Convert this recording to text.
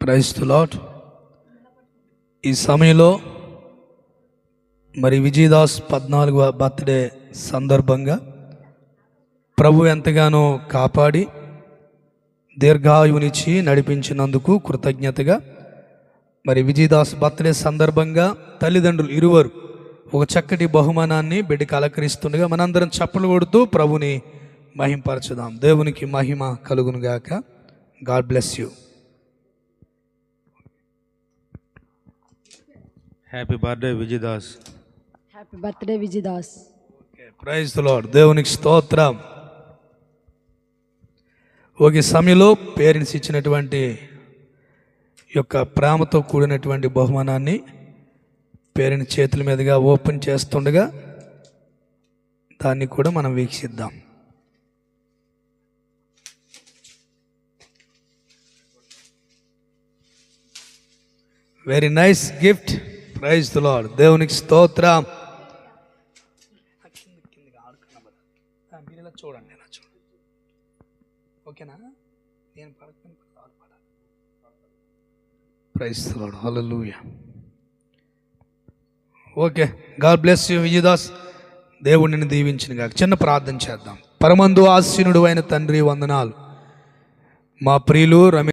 Praise the lord. ఈ సమయంలో మరి విజయదాస్ 14వ బర్త్డే సందర్భంగా ప్రభు ఎంతగానో కాపాడి దీర్ఘాయువునిచ్చి నడిపించినందుకు కృతజ్ఞతగా మరి విజయదాస్ బర్త్డే సందర్భంగా తల్లిదండ్రులు ఇరువురు ఒక చక్కటి బహుమానాన్ని బిడ్డకి అలంకరిస్తుండగా మనందరం చప్పలు కొడుతూ ప్రభుని మహింపరచుదాం. దేవునికి మహిమ కలుగును గాక. God bless you. Happy birthday Vijaydas. Happy birthday Vijaydas. Praise the lord. దేవునికి స్తోత్రం. ఒక సమయంలో పేరెంట్స్ ఇచ్చినటువంటి యొక్క ప్రేమతో కూడినటువంటి బహుమానాన్ని పేరెంట్స్ చేతుల మీదుగా ఓపెన్ చేస్తుండగా దాన్ని కూడా మనం వీక్షిద్దాం. Very nice gift. Praise the lord. దేవునికి స్తోత్రం. చూడండి, ఓకేనా? నేను praise the lord. Hallelujah. Okay, God bless you Vijayadas. దేవుడిని దీవించిన గాక. చిన్న ప్రార్థన చేద్దాం. పరమందు ఆసీనుడు అయిన తండ్రి, వందనాలు. మా ప్రియులు రమేష్